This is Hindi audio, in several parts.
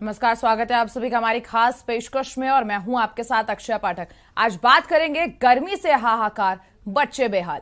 नमस्कार, स्वागत है आप सभी का हमारी खास पेशकश में और मैं हूं आपके साथ अक्षय पाठक। आज बात करेंगे गर्मी से हाहाकार, बच्चे बेहाल।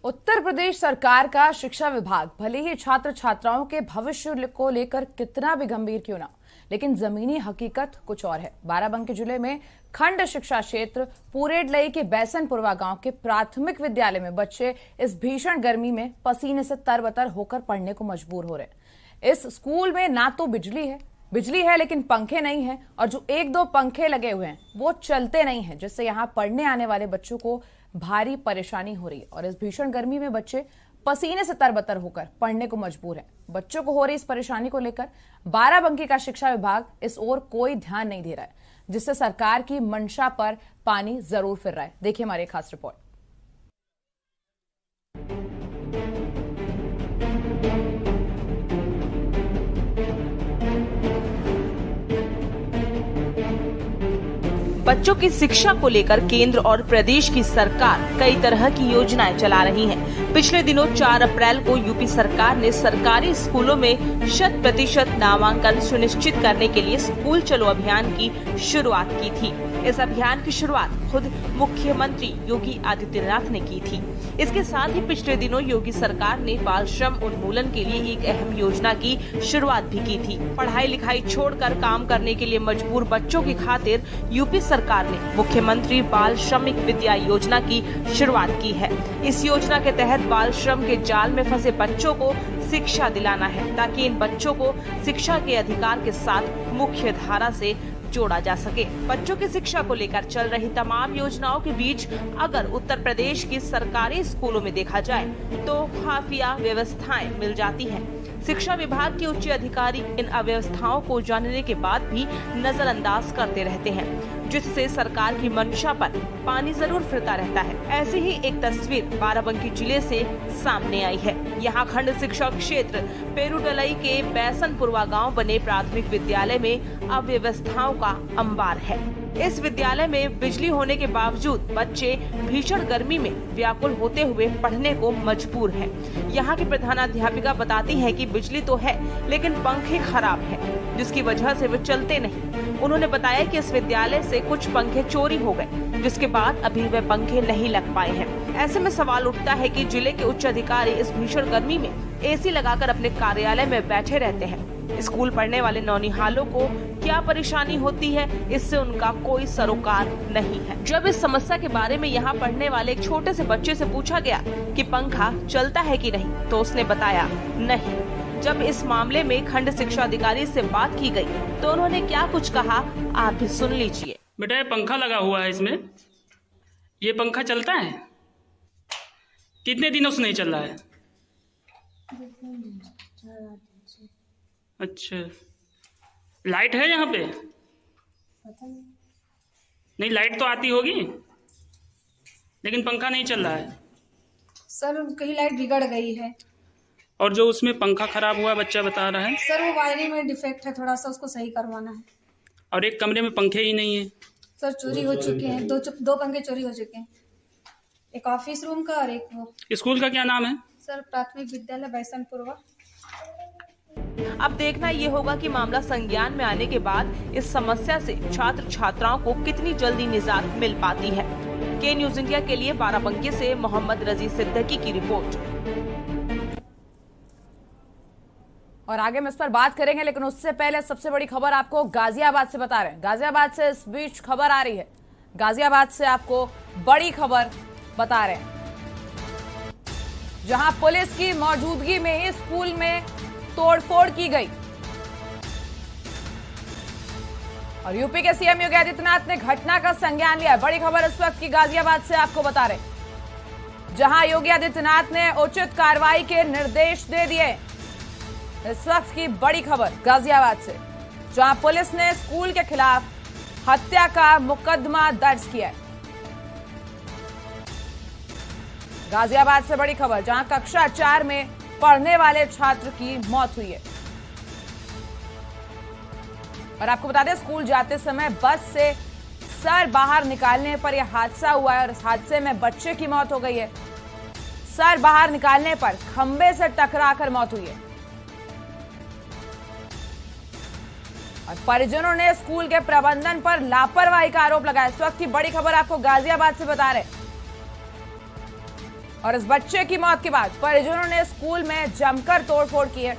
उत्तर प्रदेश सरकार का शिक्षा विभाग भले ही छात्र छात्राओं के भविष्य को लेकर कितना भी गंभीर क्यों ना, लेकिन जमीनी हकीकत कुछ और है। बाराबंकी जिले में खंड शिक्षा क्षेत्र पूरेडलई के बैसनपुरवा गांव के प्राथमिक विद्यालय में बच्चे इस भीषण गर्मी में पसीने से तरबतर होकर पढ़ने को मजबूर हो रहे हैं। इस स्कूल में ना तो बिजली है लेकिन पंखे नहीं है, और जो एक दो पंखे लगे हुए हैं वो चलते नहीं है, जिससे यहाँ पढ़ने आने वाले बच्चों को भारी परेशानी हो रही है। और इस भीषण गर्मी में बच्चे पसीने से तरबतर होकर पढ़ने को मजबूर हैं। बच्चों को हो रही इस परेशानी को लेकर बाराबंकी का शिक्षा विभाग इस ओर कोई ध्यान नहीं दे रहा है, जिससे सरकार की मंशा पर पानी जरूर फिर रहा है। देखिए हमारी खास रिपोर्ट। बच्चों की शिक्षा को लेकर केंद्र और प्रदेश की सरकार कई तरह की योजनाएं चला रही हैं। पिछले दिनों 4 अप्रैल को यूपी सरकार ने सरकारी स्कूलों में 100% नामांकन सुनिश्चित करने के लिए स्कूल चलो अभियान की शुरुआत की थी। इस अभियान की शुरुआत खुद मुख्यमंत्री योगी आदित्यनाथ ने की थी। इसके साथ ही पिछले दिनों योगी सरकार ने बाल श्रम उन्मूलन के लिए एक अहम योजना की शुरुआत भी की थी। पढ़ाई लिखाई छोड़कर काम करने के लिए मजबूर बच्चों की खातिर यूपी सरकार ने मुख्यमंत्री बाल श्रमिक विद्या योजना की शुरुआत की है। इस योजना के तहत बाल श्रम के जाल में फंसे बच्चों को शिक्षा दिलाना है, ताकि इन बच्चों को शिक्षा के अधिकार के साथ मुख्य धारा से जोड़ा जा सके। बच्चों की शिक्षा को लेकर चल रही तमाम योजनाओं के बीच अगर उत्तर प्रदेश की सरकारी स्कूलों में देखा जाए तो खाफिया व्यवस्थाएं मिल जाती हैं। शिक्षा विभाग के उच्च अधिकारी इन अव्यवस्थाओं को जानने के बाद भी नजरअंदाज करते रहते हैं, जिससे सरकार की मंशा पर पानी जरूर फिरता रहता है। ऐसी ही एक तस्वीर बाराबंकी जिले से सामने आई है। यहाँ खंड शिक्षा क्षेत्र पेरुडलई के बैसनपुरवा गांव बने प्राथमिक विद्यालय में अव्यवस्थाओं का अंबार है। इस विद्यालय में बिजली होने के बावजूद बच्चे भीषण गर्मी में व्याकुल होते हुए पढ़ने को मजबूर हैं। यहाँ की प्रधानाध्यापिका बताती हैं कि बिजली तो है लेकिन पंखे खराब हैं, जिसकी वजह से वे चलते नहीं। उन्होंने बताया कि इस विद्यालय से कुछ पंखे चोरी हो गए, जिसके बाद अभी वे पंखे नहीं लग पाए हैं। ऐसे में सवाल उठता है कि जिले के उच्च अधिकारी इस भीषण गर्मी में एसी लगाकर अपने कार्यालय में बैठे रहते हैं। स्कूल पढ़ने वाले नौनिहालों को क्या परेशानी होती है, इससे उनका कोई सरोकार नहीं है। जब इस समस्या के बारे में यहाँ पढ़ने वाले एक छोटे से बच्चे से पूछा गया कि पंखा चलता है कि नहीं, तो उसने बताया नहीं। जब इस मामले में खंड शिक्षा अधिकारी से बात की गई तो उन्होंने क्या कुछ कहा, आप भी सुन लीजिए। बेटा, ये पंखा लगा हुआ है, इसमें ये पंखा चलता है? कितने दिनों से नहीं चल रहा है? अच्छा, लाइट है यहाँ पे? पता नहीं, लाइट तो आती होगी लेकिन पंखा नहीं चल रहा है। सर, कहीं लाइट बिगड़ गई है। और जो उसमें पंखा खराब हुआ बच्चा बता रहा है? सर, वो वायरिंग में डिफेक्ट है, थोड़ा सा उसको सही करवाना है। और एक कमरे में पंखे ही नहीं है। सर, चोरी हो चुके हैं, दो पंखे चोरी हो चुके हैं, एक ऑफिस रूम का और एक वो। स्कूल का क्या नाम है? सर, प्राथमिक विद्यालय बैसनपुरवा। अब देखना ये होगा कि मामला संज्ञान में आने के बाद इस समस्या से छात्र छात्राओं को कितनी जल्दी निजात मिल पाती है। के न्यूज इंडिया के लिए बाराबंकी से मोहम्मद रजी सिद्दीकी की रिपोर्ट। और आगे हम इस पर बात करेंगे, लेकिन उससे पहले सबसे बड़ी खबर आपको गाजियाबाद से बता रहे हैं। गाजियाबाद से इस बीच खबर आ रही है, गाजियाबाद से आपको बड़ी खबर बता रहे हैं, जहां पुलिस की मौजूदगी में ही स्कूल में तोड़फोड़ की गई। और यूपी के सीएम योगी आदित्यनाथ ने घटना का संज्ञान लिया। बड़ी खबर इस वक्त की गाजियाबाद से आपको बता रहे, जहां योगी आदित्यनाथ ने उचित कार्रवाई के निर्देश दे दिए। इस वक्त की बड़ी खबर गाजियाबाद से, जहां पुलिस ने स्कूल के खिलाफ हत्या का मुकदमा दर्ज किया है। गाजियाबाद से बड़ी खबर, जहां कक्षा 4 में पढ़ने वाले छात्र की मौत हुई है। और आपको बता दें, स्कूल जाते समय बस से सर बाहर निकालने पर यह हादसा हुआ है और इस हादसे में बच्चे की मौत हो गई है। सर बाहर निकालने पर खंबे से टकराकर मौत हुई है। और परिजनों ने स्कूल के प्रबंधन पर लापरवाही का आरोप लगाया। इस वक्त की बड़ी खबर आपको गाजियाबाद से बता रहे। और इस बच्चे की मौत के बाद परिजनों ने स्कूल में जमकर तोड़फोड़ की है।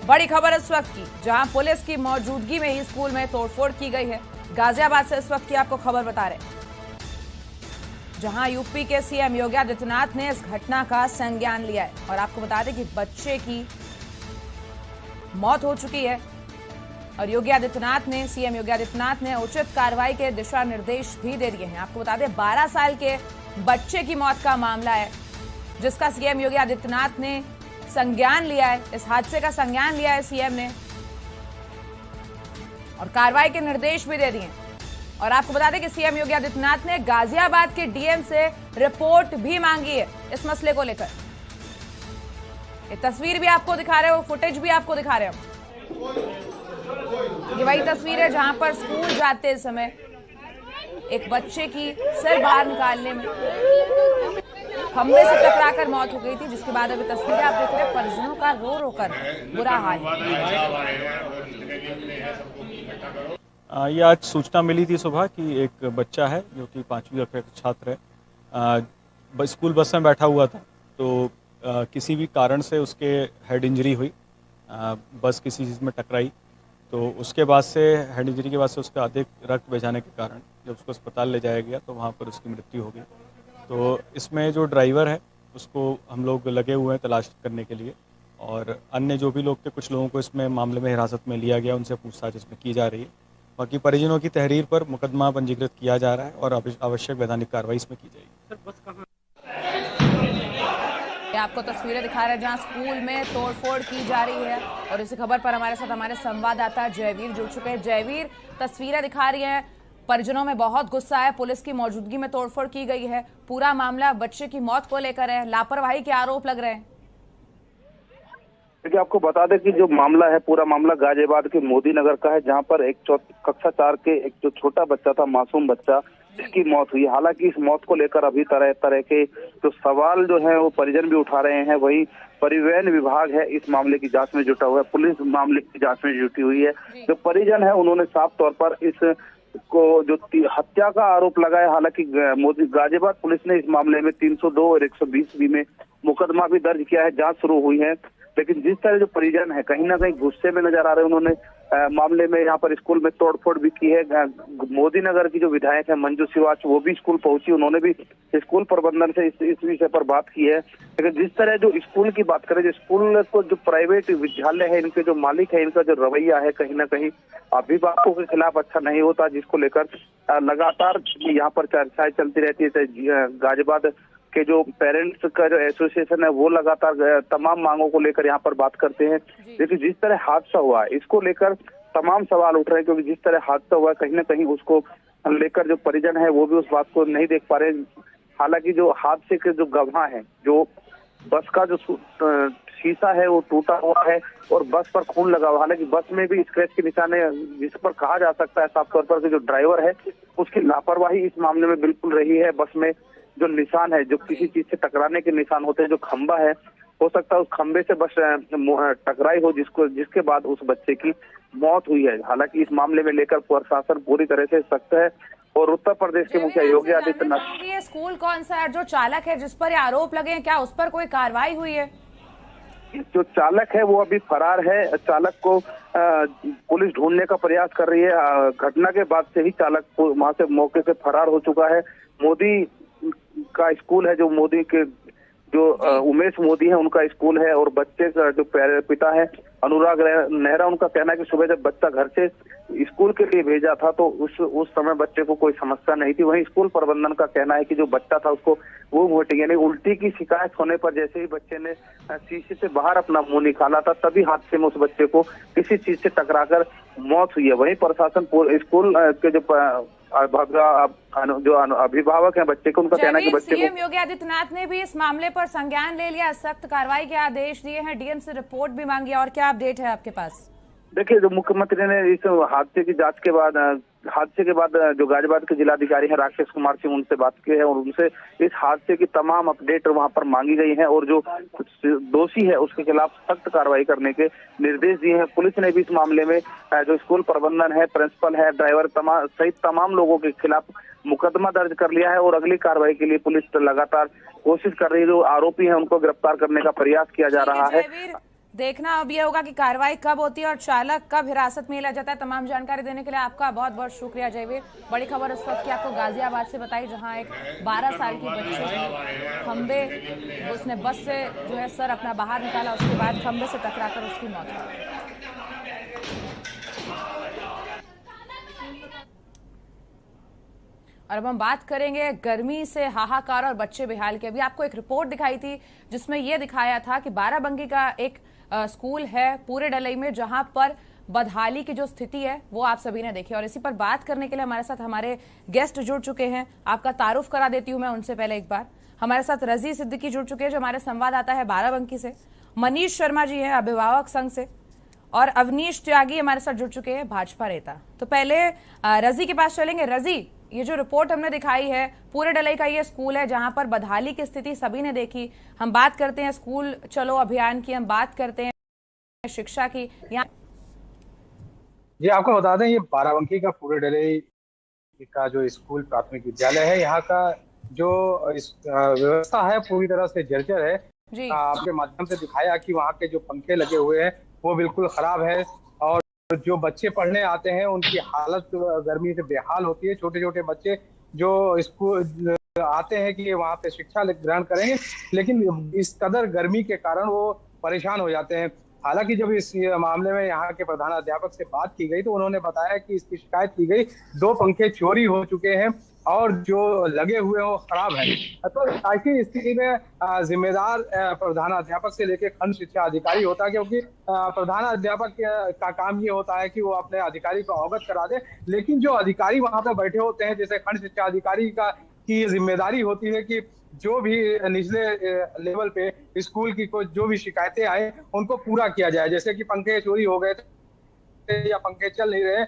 बड़ी खबर इस वक्त की, जहां पुलिस की मौजूदगी में ही स्कूल में तोड़फोड़ की गई है। गाजियाबाद से इस वक्त की आपको खबर बता रहे, जहां यूपी के सीएम योगी आदित्यनाथ ने इस घटना का संज्ञान लिया है। और आपको बता दें कि बच्चे की मौत हो चुकी है और सीएम योगी आदित्यनाथ ने उचित कार्रवाई के दिशा निर्देश भी दे दिए हैं। आपको बता दें 12 साल के बच्चे की मौत का मामला है, जिसका सीएम योगी आदित्यनाथ ने संज्ञान लिया है। इस हादसे का संज्ञान लिया है सीएम ने और कार्रवाई के निर्देश भी दे दिए। और आपको बता दें कि सीएम योगी आदित्यनाथ ने गाजियाबाद के डीएम से रिपोर्ट भी मांगी है इस मसले को लेकर। ये तस्वीर भी आपको दिखा रहे हो, फुटेज भी आपको दिखा रहे हो। ये वही तस्वीर है जहां पर स्कूल जाते समय एक बच्चे की सिर बाहर निकालने में खंबे से टकराकर मौत हो गई थी, जिसके बाद अभी तस्वीरें आप देख रहे हैं। परिजनों का रो रो कर बुरा हाल। ये आज सूचना मिली थी सुबह कि एक बच्चा है जो कि 5वीं कक्षा का छात्र है, स्कूल बस में बैठा हुआ था, तो किसी भी कारण से उसके हेड इंजरी हुई, बस किसी चीज़ में टकराई, तो उसके बाद से हेड इंजरी के बाद से उसका अधिक रक्त बह जाने के कारण जब उसको अस्पताल ले जाया गया तो वहाँ पर उसकी मृत्यु हो गई। तो इसमें जो ड्राइवर है उसको हम लोग लगे हुए हैं तलाश करने के लिए, और अन्य जो भी लोग थे कुछ लोगों को इसमें मामले में हिरासत में लिया गया, उनसे पूछताछ इसमें की जा रही है। बाकी परिजनों की तहरीर पर मुकदमा पंजीकृत किया जा रहा है और आवश्यक वैधानिक कार्रवाई इसमें की जाएगी। आपको तस्वीरें दिखा रहे हैं जहां स्कूल में तोड़फोड़ की जा रही है। और इसी खबर पर हमारे साथ हमारे संवाददाता जयवीर जुड़ चुके हैं। जयवीर, तस्वीरें दिखा रही हैं, परिजनों में बहुत गुस्सा है, पुलिस की मौजूदगी में तोड़फोड़ की गई है, पूरा मामला बच्चे की मौत को लेकर है, लापरवाही के आरोप लग रहे हैं। देखिए, आपको बता दें कि जो मामला है, पूरा मामला गाजियाबाद के मोदी नगर का है, जहां पर एक कक्षा 4 के एक जो छोटा बच्चा था, मासूम बच्चा, इसकी मौत हुई। हालांकि इस मौत को लेकर अभी तरह तरह के जो सवाल जो है वो परिजन भी उठा रहे हैं। वही परिवहन विभाग है इस मामले की जांच में जुटा हुआ है, पुलिस मामले की जांच में जुटी हुई है। जो परिजन है उन्होंने साफ तौर पर इस को जो हत्या का आरोप लगाया। हालांकि गाजियाबाद पुलिस ने इस मामले में 302 और 120 में मुकदमा भी दर्ज किया है, जांच शुरू हुई है। लेकिन जिस तरह जो परिजन है कहीं ना कहीं गुस्से में नजर आ रहे हैं। उन्होंने मामले में यहाँ पर स्कूल में तोड़फोड़ भी की है। मोदी नगर की जो विधायक है मंजू सिवाच, वो भी स्कूल पहुंची, उन्होंने भी स्कूल प्रबंधन से इस विषय पर बात की है। लेकिन जिस तरह जो स्कूल की बात करें, जो स्कूल को जो प्राइवेट विद्यालय है, इनके जो मालिक है, इनका जो रवैया है कहीं ना कहीं अभिभावकों के खिलाफ अच्छा नहीं होता, जिसको लेकर लगातार यहाँ पर चर्चाएं चलती रहती है। गाजियाबाद के जो पेरेंट्स का जो एसोसिएशन है वो लगातार तमाम मांगों को लेकर यहाँ पर बात करते हैं। लेकिन जिस तरह हादसा हुआ है इसको लेकर तमाम सवाल उठ रहे हैं, क्योंकि जिस तरह हादसा हुआ है कहीं ना कहीं उसको लेकर जो परिजन है वो भी उस बात को नहीं देख पा रहे। हालांकि जो हादसे के जो गवाह है, जो बस का जो शीशा है वो टूटा हुआ है और बस पर खून लगा हुआ। हालांकि बस में भी स्क्रैच के निशान है, जिस पर कहा जा सकता है साफ तौर पर कि जो ड्राइवर है उसकी लापरवाही इस मामले में बिल्कुल रही है। बस में जो निशान है, जो किसी चीज से टकराने के निशान होते हैं, जो खंबा है, हो सकता है उस खंबे से बस टकराई हो, जिसके बाद उस बच्चे की मौत हुई है। हालांकि इस मामले में लेकर प्रशासन पूरी तरह से सख्त है और उत्तर प्रदेश के मुखिया योगी आदित्यनाथ। ये स्कूल कौन सा है, जो चालक है जिस पर आरोप लगे हैं, क्या उस पर कोई कार्रवाई हुई है? जो चालक है वो अभी फरार है। चालक को पुलिस ढूंढने का प्रयास कर रही है। घटना के बाद से ही चालक वहां से मौके से फरार हो चुका है। मोदी का स्कूल है, जो मोदी के जो उमेश मोदी है उनका स्कूल है, और बच्चे का जो पिता है अनुराग नेहरा, उनका कहना है कि सुबह जब बच्चा घर से स्कूल के लिए भेजा था तो उस समय बच्चे को कोई समस्या नहीं थी। वहीं स्कूल प्रबंधन का कहना है कि जो बच्चा था उसको वो वोटिंग यानी उल्टी की शिकायत होने पर जैसे ही बच्चे ने शीशे से बाहर अपना मुंह निकाला था, तभी हादसे में उस बच्चे को किसी चीज से टकराकर मौत हुई है। वहीं प्रशासन स्कूल के जो अभिभावक हैं बच्चे को, उनका कहना है कि बच्चे को सीएम योगी आदित्यनाथ ने भी इस मामले पर संज्ञान ले लिया, सख्त कार्रवाई के आदेश दिए हैं, डीएम से रिपोर्ट भी मांगी। और क्या अपडेट है आपके पास? देखिए, जो मुख्यमंत्री ने इस हादसे की जांच के बाद जो गाजियाबाद के जिलाधिकारी हैं राकेश कुमार सिंह, उनसे बात की है और उनसे इस हादसे की तमाम अपडेट वहां पर मांगी गई है और जो दोषी है उसके खिलाफ सख्त कार्रवाई करने के निर्देश दिए हैं। पुलिस ने भी इस मामले में जो स्कूल प्रबंधन है, प्रिंसिपल है, ड्राइवर सहित तमाम लोगों के खिलाफ मुकदमा दर्ज कर लिया है और अगली कार्रवाई के लिए पुलिस लगातार कोशिश कर रही है। जो आरोपी हैं उनको गिरफ्तार करने का प्रयास किया जा रहा है। देखना अब यह होगा कि कार्रवाई कब होती है और चालक कब हिरासत में लिया जाता है। तमाम जानकारी देने के लिए आपका बहुत बहुत शुक्रिया जयवीर। बड़ी खबर उस वक्त की आपको गाजियाबाद से बताई, जहां एक 12 साल की बच्ची खंबे, उसने बस से जो है सर अपना बाहर निकाला, उसके बाद खंबे से टकराकर उसकी मौत हो गई। और अब हम बात करेंगे गर्मी से हाहाकार और बच्चे बेहाल की। अभी आपको एक रिपोर्ट दिखाई थी जिसमें यह दिखाया था कि बाराबंकी का एक स्कूल है पूरे डलई में, जहां पर बदहाली की जो स्थिति है वो आप सभी ने देखी। और इसी पर बात करने के लिए हमारे साथ हमारे गेस्ट जुड़ चुके हैं। आपका तारुफ करा देती हूं मैं उनसे पहले एक बार। हमारे साथ रजी सिद्दीकी जुड़ चुके हैं जो हमारे संवाददाता है बाराबंकी से, मनीष शर्मा जी हैं अभिभावक संघ से, और अवनीश त्यागी हमारे साथ जुड़ चुके हैं भाजपा नेता। तो पहले रजी के पास चलेंगे। रजी, ये जो रिपोर्ट हमने दिखाई है, पूरे डलई का ये स्कूल है जहां पर बदहाली की स्थिति सभी ने देखी। हम बात करते हैं स्कूल चलो अभियान की, हम बात करते हैं शिक्षा की। जी आपको बता दें, ये बाराबंकी का पूरे डलई का जो स्कूल प्राथमिक विद्यालय है, यहाँ का जो व्यवस्था है पूरी तरह से जर्जर है। आपके माध्यम से दिखाया कि वहाँ के जो पंखे लगे हुए हैं वो बिल्कुल खराब है और जो बच्चे पढ़ने आते हैं उनकी हालत गर्मी से बेहाल होती है। छोटे छोटे बच्चे जो स्कूल आते हैं कि वहाँ पे शिक्षा ग्रहण करेंगे, लेकिन इस कदर गर्मी के कारण वो परेशान हो जाते हैं। हालांकि जब इस मामले में यहाँ के प्रधानाध्यापक से बात की गई तो उन्होंने बताया कि इसकी शिकायत की गई, 2 पंखे चोरी हो चुके हैं और जो लगे हुए हैं वो खराब है। तो ऐसी स्थिति में जिम्मेदार प्रधानाध्यापक से लेकर खंड शिक्षा अधिकारी होता है, क्योंकि प्रधानाध्यापक का काम ये होता है कि वो अपने अधिकारी को अवगत करा दे, लेकिन जो अधिकारी वहां पे बैठे होते हैं, जैसे खंड शिक्षा अधिकारी की जिम्मेदारी होती है कि जो भी निचले लेवल पे स्कूल की कोई जो भी शिकायतें आए उनको पूरा किया जाए। जैसे कि पंखे चोरी हो गए या पंखे चल नहीं रहे,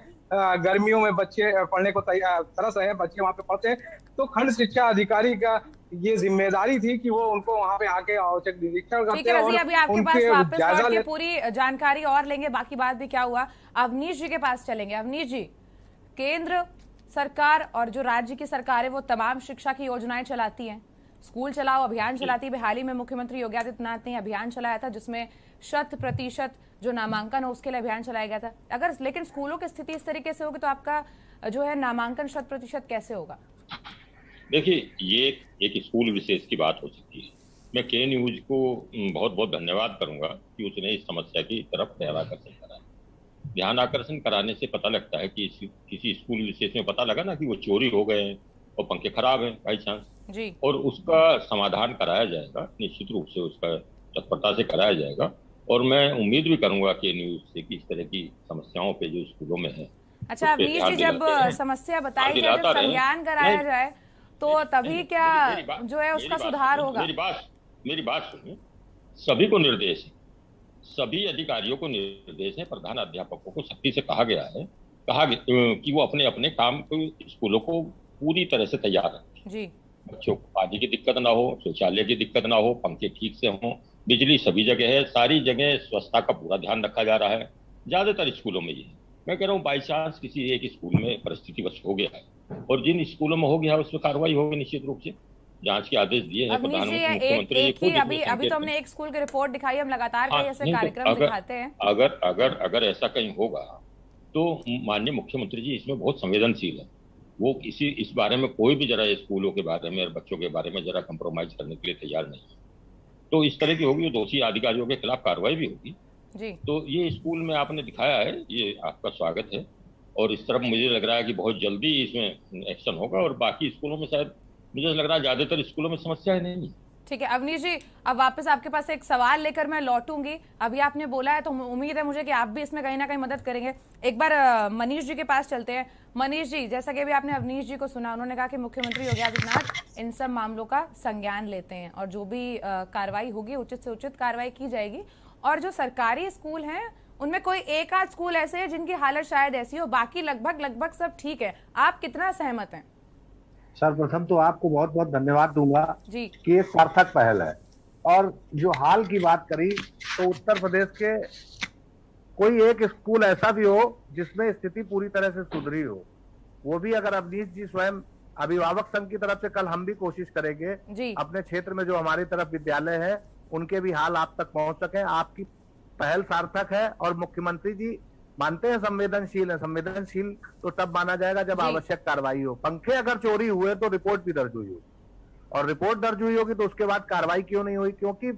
गर्मियों में बच्चे पढ़ने को तरस रहे हैं, बच्चे वहाँ पे पढ़ते हैं, तो खंड शिक्षा अधिकारी का ये जिम्मेदारी थी कि वो उनको वहाँ पे आके औचक निरीक्षण करते हैं। अभी आपके पास वापस लौट के पूरी जानकारी और लेंगे, बाकी बात भी क्या हुआ। अवनीश जी के पास चलेंगे। अवनीश जी, केंद्र सरकार और जो राज्य की सरकार है वो तमाम शिक्षा की योजनाएं चलाती हैं, स्कूल चलाओ अभियान चलाती है। हाल ही में मुख्यमंत्री योगी आदित्यनाथ ने अभियान चलाया था जिसमें 100% जो नामांकन हो उसके लिए अभियान चलाया गया था। अगर लेकिन स्कूलों की स्थिति इस तरीके से होगी तो आपका जो है नामांकन 100% कैसे होगा? देखिए, ये एक स्कूल विशेष की बात हो सकती है। मैं के न्यूज को बहुत बहुत धन्यवाद करूंगा कि उसने इस समस्या की तरफ ध्यान आकर्षण करा। ध्यान आकर्षण कराने से पता लगता है कि किसी स्कूल विशेष में पता लगा ना कि वो चोरी हो गए हैं और पंखे खराब हैं बाई चांस जी, और उसका समाधान कराया जाएगा, निश्चित रूप से उसका तत्परता से कराया जाएगा। और मैं उम्मीद भी करूंगा कि न्यूज से कि इस तरह की समस्याओं पे जो स्कूलों में है। अच्छा अवनीश जी, जब समस्या बताई जाए, जब संज्ञान कराया जाए तो तभी क्या जो है उसका सुधार होगा? मेरी बात सुनिए, सभी को निर्देश है, सभी अधिकारियों को निर्देश है, प्रधान अध्यापकों को सख्ती से कहा गया है कि वो अपने अपने काम को स्कूलों को पूरी तरह से तैयार रखें जी। बच्चों को पानी की दिक्कत ना हो, शौचालय की दिक्कत ना हो, पंखे ठीक से हों, बिजली सभी जगह है, सारी जगह स्वच्छता का पूरा ध्यान रखा जा रहा है। ज्यादातर स्कूलों में ये है। मैं कह रहा हूँ बाई चांस किसी एक स्कूल में परिस्थिति वश हो गया है और जिन स्कूलों में हो गया है उसमें कार्रवाई होगी निश्चित रूप से। जांच के आदेश दिए हैं प्रधानमंत्री। अभी तो हमने एक स्कूल की रिपोर्ट दिखाई, हम लगातार कई ऐसे कार्यक्रम दिखाते हैं। अगर ऐसा कहीं होगा तो माननीय मुख्यमंत्री जी इसमें बहुत संवेदनशील है। वो इस बारे में कोई भी जरा स्कूलों के बारे में और बच्चों के बारे में जरा कंप्रोमाइज करने के लिए तैयार नहीं है। तो इस तरह की होगी, दोषी अधिकारियों के खिलाफ कार्रवाई भी होगी जी। तो ये स्कूल में आपने दिखाया है, ये आपका स्वागत है और इस तरफ मुझे लग रहा है कि बहुत जल्दी इसमें एक्शन होगा और बाकी स्कूलों में शायद मुझे लग रहा है ज्यादातर स्कूलों में समस्या है नहीं। ठीक है अवनीश जी, अब वापस आपके पास एक सवाल लेकर मैं लौटूंगी। अभी आपने बोला है तो उम्मीद है मुझे कि आप भी इसमें कहीं ना कहीं मदद करेंगे। एक बार मनीष जी के पास चलते हैं। मनीष जी, जैसा कि अभी आपने अवनीश जी को सुना, उन्होंने कहा कि मुख्यमंत्री योगी आदित्यनाथ इन सब मामलों का संज्ञान लेते हैं और जो भी कार्रवाई होगी उचित से उचित कार्रवाई की जाएगी और जो सरकारी स्कूल हैं उनमें कोई एक आध स्कूल ऐसे हैं जिनकी हालत शायद ऐसी हो, बाकी लगभग सब ठीक है। आप कितना सहमत हैं? सर्वप्रथम तो आपको बहुत बहुत धन्यवाद दूंगा जी कि एक सार्थक पहल है। और जो हाल की बात करी तो उत्तर प्रदेश के कोई एक स्कूल ऐसा भी हो जिसमें स्थिति पूरी तरह से सुधरी हो, वो भी अगर अवनीश जी स्वयं अभिभावक संघ की तरफ से कल हम भी कोशिश करेंगे अपने क्षेत्र में जो हमारी तरफ विद्यालय है उनके भी हाल आप तक पहुंच सके। आपकी पहल सार्थक है और मुख्यमंत्री जी मानते हैं संवेदनशील है। संवेदनशील तो तब माना जाएगा जब आवश्यक कार्रवाई हो। पंखे अगर चोरी हुए तो रिपोर्ट भी दर्ज हुई हो, और रिपोर्ट दर्ज हुई होगी तो उसके बाद कार्रवाई क्यों नहीं हुई? क्योंकि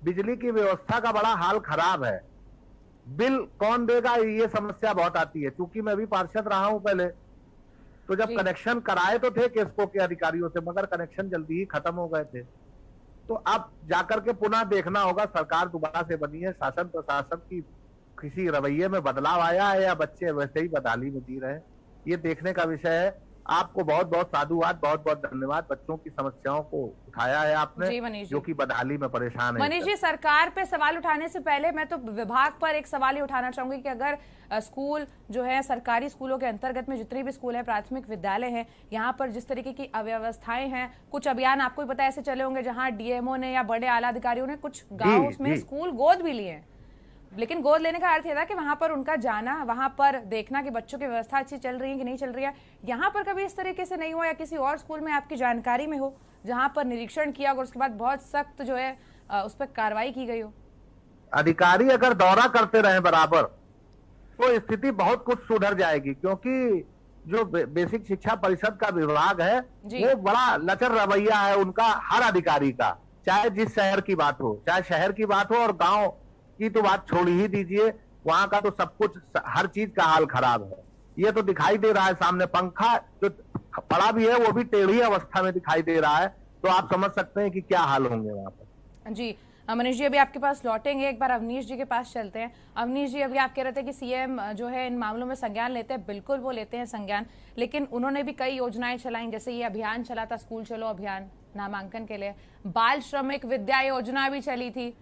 बिजली की व्यवस्था का बड़ा हाल खराब है। बिल कौन देगा ये समस्या बहुत आती है। चूंकि मैं भी पार्षद रहा हूं पहले, तो जब कनेक्शन कराए तो थे केस्को के अधिकारियों से, मगर कनेक्शन जल्दी ही खत्म हो गए थे। तो अब जाकर के पुनः देखना होगा, सरकार दोबारा से बनी है, शासन प्रशासन की किसी रवैये में बदलाव आया है या बच्चे वैसे ही बदहाली में जी रहे हैं, ये देखने का विषय है। आपको बहुत बहुत साधुवाद, बहुत बहुत धन्यवाद। बच्चों की समस्याओं को उठाया है आपने, जो कि बदहाली में परेशान है। मनीष जी, सरकार पे सवाल उठाने से पहले मैं तो विभाग पर एक सवाल ही उठाना चाहूंगी कि अगर स्कूल जो है, सरकारी स्कूलों के अंतर्गत में जितने भी स्कूल है, प्राथमिक विद्यालय हैं, यहाँ पर जिस तरीके की अव्यवस्थाएं हैं, कुछ अभियान आपको भी पता ऐसे चले होंगे जहाँ डीएमओ ने या बड़े आला अधिकारियों ने कुछ गाँव में स्कूल गोद भी लिए हैं, लेकिन गोद लेने का अर्थ यह था कि वहां पर उनका जाना, वहां पर देखना कि बच्चों की व्यवस्था अच्छी चल रही है कि नहीं चल रही है। यहाँ पर कभी इस तरीके से नहीं हुआ, या किसी और स्कूल में आपकी जानकारी में हो जहां पर निरीक्षण किया और उसके बाद बहुत सख्त जो है उस पर कार्रवाई की गई हो? अधिकारी अगर दौरा करते रहे बराबर तो स्थिति बहुत कुछ सुधर जाएगी, क्योंकि जो बेसिक शिक्षा परिषद का विभाग है वो बड़ा लचर रवैया है उनका, हर अधिकारी का, चाहे जिस शहर की बात हो, चाहे शहर की बात हो, और गाँव की तो बात छोड़ ही दीजिए, वहां का तो सब कुछ, हर चीज का हाल खराब है। ये तो दिखाई दे रहा है सामने, पंखा जो पड़ा भी है वो भी टेढ़ी अवस्था में दिखाई दे रहा है, तो आप समझ सकते हैं कि क्या हाल होंगे वहां पर। जी मनीष जी, अभी आपके पास लौटेंगे, एक बार अवनीश जी के पास चलते हैं। अवनीश जी, अभी आप कह रहे थे कि सीएम जो है इन मामलों में संज्ञान लेते हैं, बिल्कुल वो लेते हैं संज्ञान, लेकिन उन्होंने भी कई योजनाएं चलाई, जैसे ये अभियान चला था स्कूल चलो अभियान नामांकन के लिए, बाल श्रमिक विद्या योजना भी चली थी,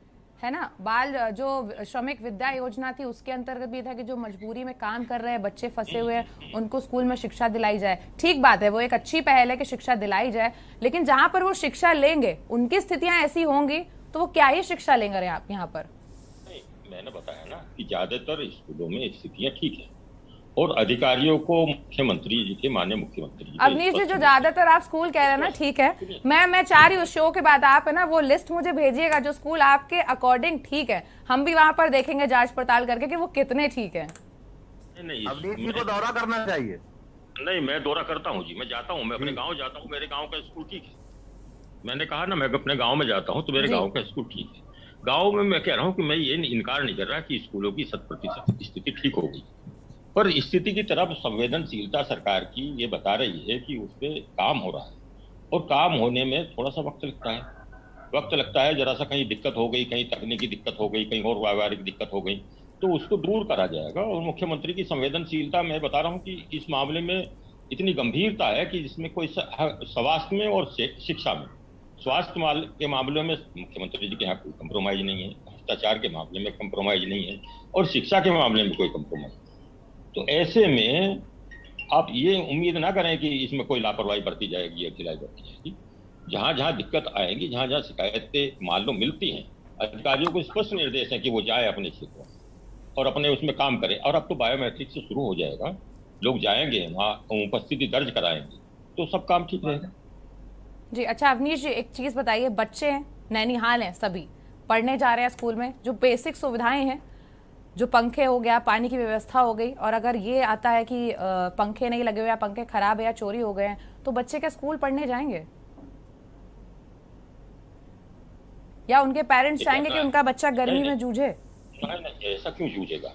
है ना। बाल जो श्रमिक विद्या योजना थी उसके अंतर्गत भी था कि जो मजबूरी में काम कर रहे हैं, बच्चे फंसे हुए हैं, उनको स्कूल में शिक्षा दिलाई जाए। ठीक बात है, वो एक अच्छी पहल है कि शिक्षा दिलाई जाए, लेकिन जहां पर वो शिक्षा लेंगे उनकी स्थितियां ऐसी होंगी तो वो क्या ही शिक्षा लेंगे आप यहाँ पर? मैंने बताया ना कि ज्यादातर स्कूलों में स्थितियां ठीक है और अधिकारियों को मुख्यमंत्री जी के, माननीय मुख्यमंत्री जी, अवनीश जी, जो ज्यादातर आप स्कूल कह रहे हैं ना, ठीक है, मैं चाह रही हूँ उस शो के बाद आप है ना वो लिस्ट मुझे भेजिएगा जो स्कूल आपके अकॉर्डिंग ठीक है, हम भी वहां पर देखेंगे जांच पड़ताल करके कि वो कितने ठीक है। अवनीश जी को दौरा करना चाहिए। नहीं, मैं दौरा करता हूँ जी, मैं जाता हूँ, मैं अपने गाँव जाता हूँ, मेरे गाँव का स्कूल ठीक है। मैंने कहा ना, मैं अपने गाँव में जाता हूँ तो मेरे गाँव का स्कूल ठीक है। गाँव में मैं कह रहा हूँ कि मैं ये इनकार नहीं कर रहा कि स्कूलों की 100% स्थिति ठीक होगी, पर स्थिति की तरफ संवेदनशीलता सरकार की ये बता रही है कि उस पर काम हो रहा है, और काम होने में थोड़ा सा वक्त लगता है। जरा सा कहीं दिक्कत हो गई, कहीं तकनीकी दिक्कत हो गई, कहीं और व्यावहारिक दिक्कत हो गई, तो उसको दूर करा जाएगा। और मुख्यमंत्री की संवेदनशीलता, मैं बता रहा हूँ कि इस मामले में इतनी गंभीरता है कि जिसमें कोई स्वास्थ्य में और शिक्षा में, स्वास्थ्य के मामले में मुख्यमंत्री जी के यहाँ कोई कंप्रोमाइज नहीं है, भ्रष्टाचार के मामले में कंप्रोमाइज नहीं है, और शिक्षा के मामले में कोई कंप्रोमाइज। तो ऐसे में आप ये उम्मीद ना करें कि इसमें कोई लापरवाही बरती जाएगी या ढिलाई बरती जाएगी। जहां जहां दिक्कत आएगी, जहां जहां शिकायतें मान लो मिलती हैं, अधिकारियों को स्पष्ट निर्देश है कि वो जाए अपने क्षेत्रों और अपने उसमें काम करें। और अब तो बायोमेट्रिक से शुरू हो जाएगा, लोग जाएंगे वहाँ उपस्थिति दर्ज कराएंगे तो सब काम ठीक रहेगा। जी अच्छा अवनीश जी, एक चीज बताइए, बच्चे हैं, नैनीहाल हैं, सभी पढ़ने जा रहे हैं स्कूल में, जो बेसिक सुविधाएं हैं, जो पंखे हो गया, पानी की व्यवस्था हो गई, और अगर ये आता है कि पंखे नहीं लगे हुए या पंखे खराब है या चोरी हो गए हैं, तो बच्चे क्या स्कूल पढ़ने जाएंगे? या उनके पेरेंट्स चाहेंगे कि उनका बच्चा गर्मी में जूझे? नहीं, ऐसा क्यों जूझेगा,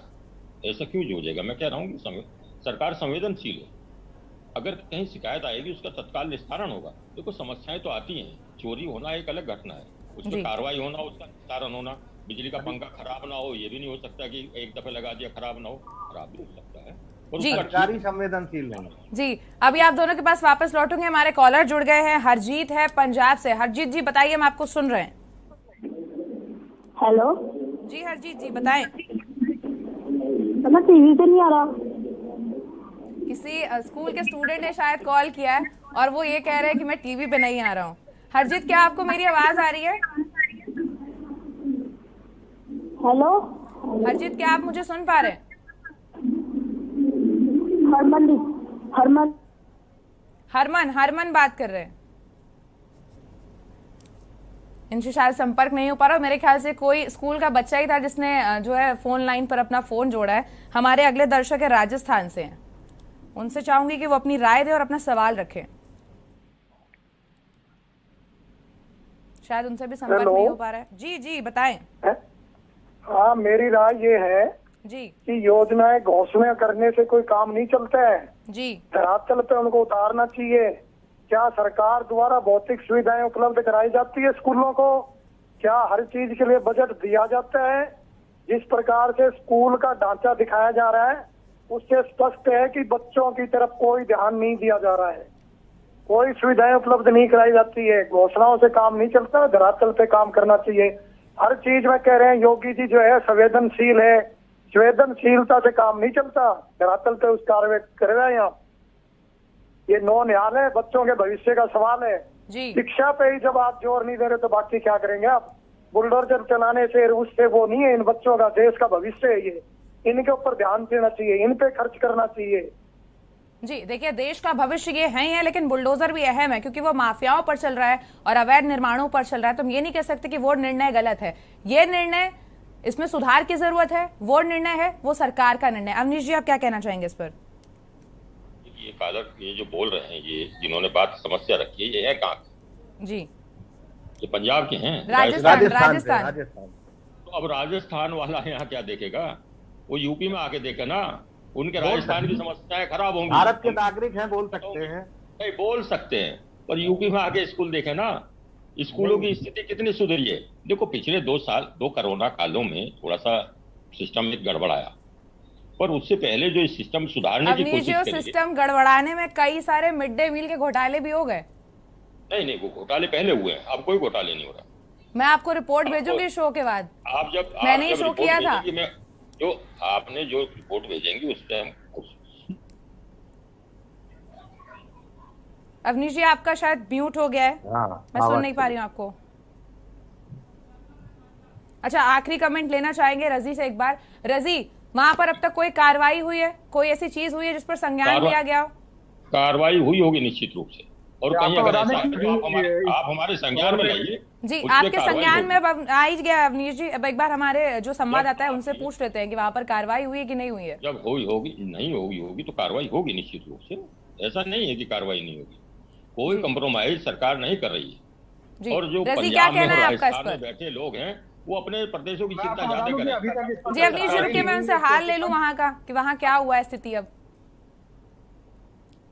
ऐसा क्यों जूझेगा? मैं कह रहा हूँ कि सरकार संवेदनशील है। अगर कहीं शिकायत आएगी उसका तत्काल निस्तारण होगा। देखो, समस्याएं तो आती हैं, चोरी होना एक अलग घटना है, उसमें कार्रवाई होना, उसका निस्तारण होना। बिजली का पंखा खराब ना हो, ये भी नहीं हो सकता कि एक दफे लगा दिया खराब ना हो, खराब भी हो सकता है, और सरकारी संवेदनशील नहीं। जी, अभी आप दोनों के पास वापस लौटूंगे, हमारे कॉलर जुड़ गए हैं। हरजीत है पंजाब से। हरजीत जी बताइए, हम आपको सुन रहे हैं। हेलो जी हरजीत जी बताएं। मैं टीवी पे नहीं आ रहा। किसी स्कूल के स्टूडेंट ने शायद कॉल किया है और वो ये कह रहे हैं कि मैं टीवी पे नहीं आ रहा हूँ। हरजीत, क्या आपको मेरी आवाज आ रही है? हेलो हरजीत, क्या आप मुझे सुन पा रहे हैं? हरमन बात कर रहे हैं। इनसे शायद संपर्क नहीं हो पा रहा। मेरे ख्याल से कोई स्कूल का बच्चा ही था जिसने जो है फोन लाइन पर अपना फोन जोड़ा है। हमारे अगले दर्शक है राजस्थान से हैं, उनसे चाहूंगी कि वो अपनी राय दें और अपना सवाल रखें। शायद उनसे भी संपर्क नहीं हो पा रहा है। जी बताएं। हाँ, मेरी राय ये है जी कि योजनाएं घोषणा करने से कोई काम नहीं चलता है जी, धरातल पे उनको उतारना चाहिए। क्या सरकार द्वारा भौतिक सुविधाएं उपलब्ध कराई जाती है स्कूलों को? क्या हर चीज के लिए बजट दिया जाता है? जिस प्रकार से स्कूल का ढांचा दिखाया जा रहा है उससे स्पष्ट है कि बच्चों की तरफ कोई ध्यान नहीं दिया जा रहा है, कोई सुविधाएं उपलब्ध नहीं कराई जाती है। घोषणाओं से काम नहीं चलता, धरातल पे काम करना चाहिए। हर चीज में कह रहे हैं योगी जी जो है संवेदनशील है, संवेदनशीलता से काम नहीं चलता, धरातल पे उस कार्य कर रहे हैं आप। ये नौनिहाल है, बच्चों के भविष्य का सवाल है। शिक्षा पे ही जब आप जोर नहीं दे रहे तो बाकी क्या करेंगे आप? बुलडोजर चलाने से उससे वो नहीं है, इन बच्चों का देश का भविष्य है ये, इनके ऊपर ध्यान देना चाहिए, इन पे खर्च करना चाहिए। जी देखिए, देश का भविष्य ये है ही है, लेकिन बुलडोजर भी अहम है क्योंकि वो माफियाओं पर चल रहा है और अवैध निर्माणों पर चल रहा है। तो हम ये नहीं कह सकते कि वो निर्णय गलत है। ये निर्णय, इसमें सुधार की जरूरत है। वो निर्णय है वो सरकार का निर्णय। अवनीश जी, आप क्या कहना चाहेंगे इस पर? ये जो बोल रहे हैं, ये जिन्होंने बात समस्या रखी है, ये है कहाँ जी? ये पंजाब के हैं, राजस्थान। तो अब राजस्थान वाला यहाँ क्या देखेगा? वो यूपी में आके देखे ना, उनके राजस्थान की समस्याएं खराब होंगी। भारत के नागरिक हैं, बोल सकते हैं। नहीं, बोल सकते हैं, पर यूपी में आके स्कूल देखे ना, स्कूलों की स्थिति कितनी सुधरी है। देखो, पिछले 2 कोरोना कालों में थोड़ा सा सिस्टम में गड़बड़ाया, पर उससे पहले जो सिस्टम सुधारने की कोशिश करी, सिस्टम गड़बड़ाने में कई सारे मिड डे मील के घोटाले भी हो गए। नहीं, वो घोटाले पहले हुए हैं, अब कोई घोटाले नहीं हो रहा। मैं आपको रिपोर्ट भेजूंगी शो के बाद। मैंने शो किया था। जो आपने जो रिपोर्ट भेजेंगी उस पर हम अवनीश जी, आपका शायद म्यूट हो गया है। मैं सुन नहीं पा रही हूँ आपको। अच्छा, आखिरी कमेंट लेना चाहेंगे रजी से एक बार। रजी, वहां पर अब तक कोई कार्रवाई हुई है? कोई ऐसी चीज हुई है जिस पर संज्ञान लिया गया हो? कार्रवाई हुई होगी निश्चित रूप से, और कहीं अगर आप हमारे संज्ञान में लाइए जी। आपके संज्ञान में अब आ ही गया अवनीश जी। अब एक बार हमारे जो संवाददाता है उनसे पूछ लेते हैं कि वहां पर कार्रवाई हुई है कि नहीं हुई है। जब होगी नहीं होगी तो कार्रवाई होगी निश्चित रूप से। ऐसा नहीं है कि कार्रवाई नहीं होगी। कोई कंप्रोमाइज सरकार नहीं कर रही है। और जो पंजाब में और राजस्थान में बैठे लोग हैं वो अपने प्रदेशों की चिंता ज्यादा कर रहे हैं। जी अवनीश जी, रुकिए, मैं उनसे हाल ले लूं वहां का कि वहां क्या हुआ है स्थिति। अब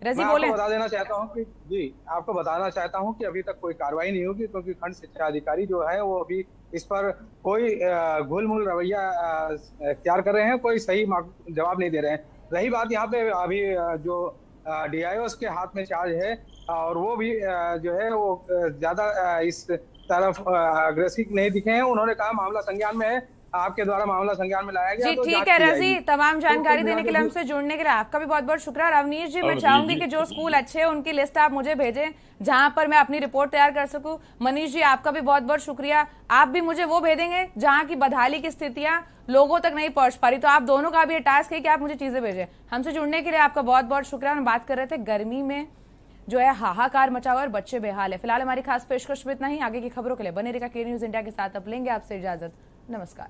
रजी बोले। बता देना चाहता हूं कि जी, आपको बताना चाहता हूं कि अभी तक कोई कार्रवाई नहीं होगी क्योंकि खंड शिक्षा अधिकारी जो है वो अभी इस पर कोई घुलमुल रवैया इख्तियार कर रहे हैं, कोई सही जवाब नहीं दे रहे हैं। रही बात यहाँ पे अभी जो DIOs के हाथ में चार्ज है और वो भी जो है वो ज्यादा इस तरफ अग्रेसिव नहीं दिखे हैं। उन्होंने कहा मामला संज्ञान में है, आपके द्वारा मामला संज्ञान में लाया गया। जी ठीक है रजी, तमाम जानकारी देने के लिए हमसे जुड़ने के लिए आपका भी बहुत बहुत शुक्रिया। और अवनीश जी, मैं चाहूंगी कि जो स्कूल अच्छे हैं उनकी लिस्ट आप मुझे भेजें जहां पर मैं अपनी रिपोर्ट तैयार कर सकूं। मनीष जी, आपका भी बहुत बहुत शुक्रिया। आप भी मुझे वो भेजेंगे जहां की बदहाली की स्थितियां लोगों तक नहीं पहुंच पा रही। तो आप दोनों का भी ये टास्क है कि आप मुझे चीजें भेजें। हमसे जुड़ने के लिए आपका बहुत बहुत शुक्रिया। हम बात कर रहे थे गर्मी में जो है हाहाकार मचा हुआ और बच्चे बेहाल है। फिलहाल हमारी खास पेशकश में इतना ही। आगे की खबरों के लिए बने रहेगा के न्यूज इंडिया के साथ। अब लेंगे आपसे इजाजत। नमस्कार।